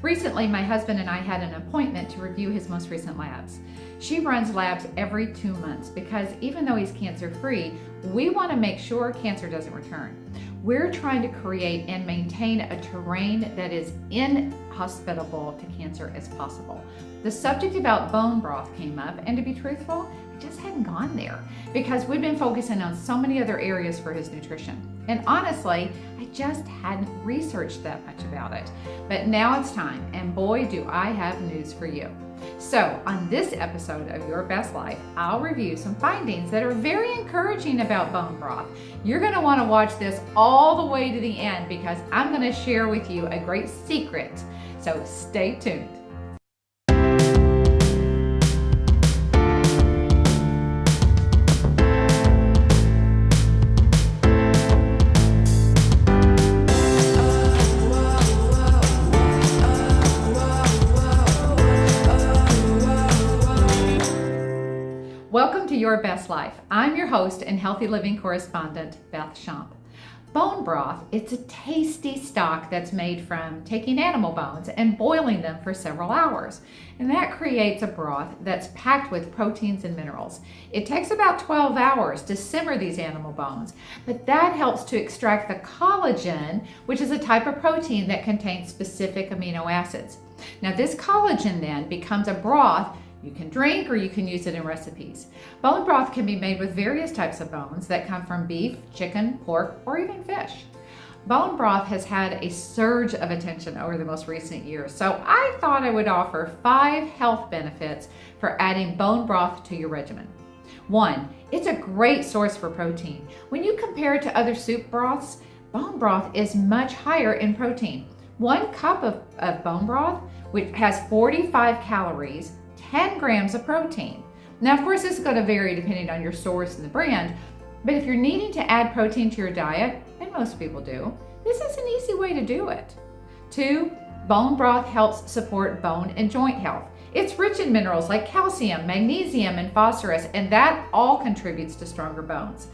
Recently, my husband and I had an appointment to review his most recent labs. She runs labs every 2 months because even though he's cancer-free, we want to make sure cancer doesn't return. We're trying to create and maintain a terrain that is inhospitable to cancer as possible. The subject about bone broth came up, and to be truthful, I just hadn't gone there because we've been focusing on so many other areas for his nutrition. And honestly, I just hadn't researched that much about it. But now it's time, and boy, do I have news for you. So on this episode of Your Best Life, I'll review some findings that are very encouraging about bone broth. You're going to want to watch this all the way to the end because I'm going to share with you a great secret. So stay tuned. Welcome to Your Best Life. I'm your host and healthy living correspondent, Beth Schomp. Bone broth, it's a tasty stock that's made from taking animal bones and boiling them for several hours. And that creates a broth that's packed with proteins and minerals. It takes about 12 hours to simmer these animal bones, but that helps to extract the collagen, which is a type of protein that contains specific amino acids. Now this collagen then becomes a broth you can drink or you can use it in recipes. Bone broth can be made with various types of bones that come from beef, chicken, pork, or even fish. Bone broth has had a surge of attention over the most recent years, so I thought I would offer 5 health benefits for adding bone broth to your regimen. 1, it's a great source for protein. When you compare it to other soup broths, bone broth is much higher in protein. 1 cup of bone broth, which has 45 calories, 10 grams of protein. Now, of course, this is going to vary depending on your source and the brand, but if you're needing to add protein to your diet, and most people do, this is an easy way to do it. 2, bone broth helps support bone and joint health. It's rich in minerals like calcium, magnesium, and phosphorus, and that all contributes to stronger bones.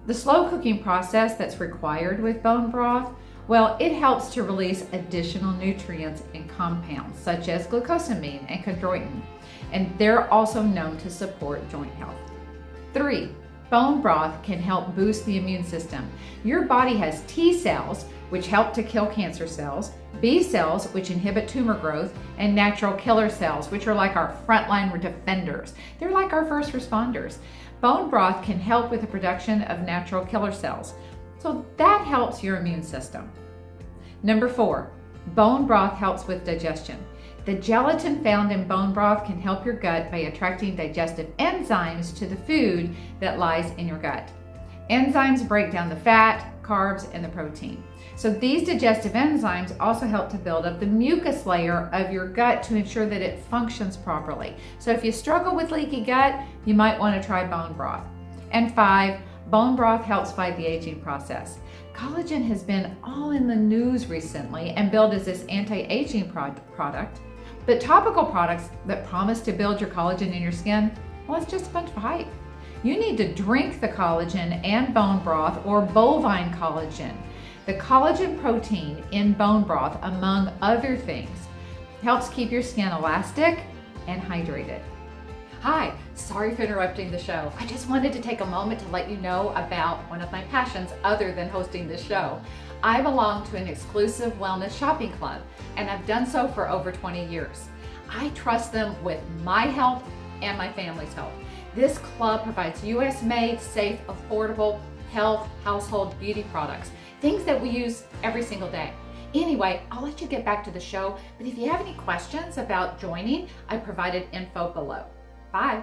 The slow cooking process that's required with bone broth, well, it helps to release additional nutrients and compounds such as glucosamine and chondroitin, and they're also known to support joint health. 3, bone broth can help boost the immune system. Your body has T cells, which help to kill cancer cells, B cells, which inhibit tumor growth, and natural killer cells, which are like our frontline defenders. They're like our first responders. Bone broth can help with the production of natural killer cells. So that helps your immune system. Number 4, bone broth helps with digestion. The gelatin found in bone broth can help your gut by attracting digestive enzymes to the food that lies in your gut. Enzymes break down the fat, carbs, and the protein. So these digestive enzymes also help to build up the mucus layer of your gut to ensure that it functions properly. So if you struggle with leaky gut, you might want to try bone broth. And 5, bone broth helps fight the aging process. Collagen has been all in the news recently and billed as this anti-aging product, but topical products that promise to build your collagen in your skin, well, it's just a bunch of hype. You need to drink the collagen and bone broth or bovine collagen. The collagen protein in bone broth, among other things, helps keep your skin elastic and hydrated. Hi, sorry for interrupting the show. I just wanted to take a moment to let you know about one of my passions other than hosting this show. I belong to an exclusive wellness shopping club, and I've done so for over 20 years. I trust them with my health and my family's health. This club provides US-made, safe, affordable health, household beauty products, things that we use every single day. Anyway, I'll let you get back to the show, but if you have any questions about joining, I provided info below. Bye.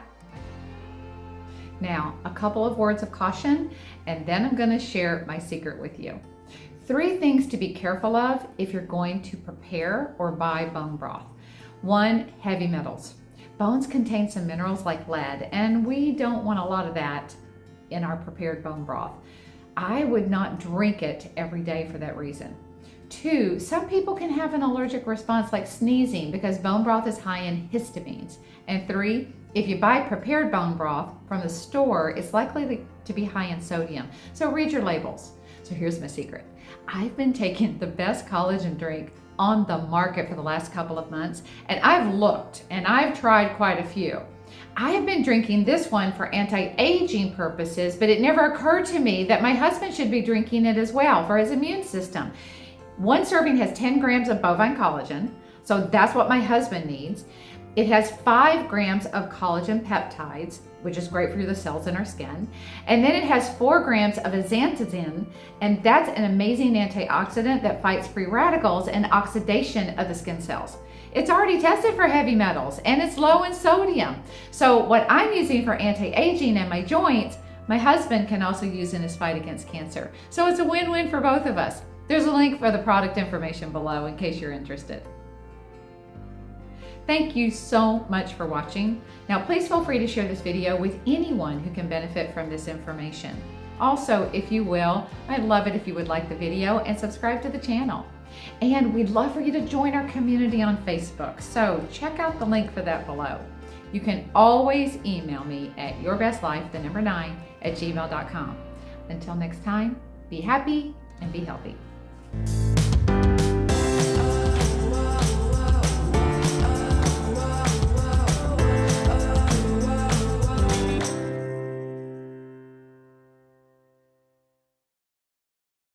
Now, a couple of words of caution, and then I'm going to share my secret with you. 3 things to be careful of if you're going to prepare or buy bone broth. 1, heavy metals. Bones contain some minerals like lead, and we don't want a lot of that in our prepared bone broth. I would not drink it every day for that reason. 2, some people can have an allergic response like sneezing because bone broth is high in histamines. And 3, if you buy prepared bone broth from the store, it's likely to be high in sodium. So read your labels. So here's my secret. I've been taking the best collagen drink on the market for the last couple of months, and I've looked and I've tried quite a few. I have been drinking this one for anti-aging purposes, but it never occurred to me that my husband should be drinking it as well for his immune system. One serving has 10 grams of bovine collagen, so that's what my husband needs. It has 5 grams of collagen peptides, which is great for the cells in our skin. And then it has 4 grams of azathioprine, and that's an amazing antioxidant that fights free radicals and oxidation of the skin cells. It's already tested for heavy metals and it's low in sodium. So what I'm using for anti-aging and my joints, my husband can also use in his fight against cancer. So it's a win-win for both of us. There's a link for the product information below in case you're interested. Thank you so much for watching. Now please feel free to share this video with anyone who can benefit from this information. Also, if you will, I'd love it if you would like the video and subscribe to the channel. And we'd love for you to join our community on Facebook, so check out the link for that below. You can always email me at yourbestlife9@gmail.com. Until next time, be happy and be healthy.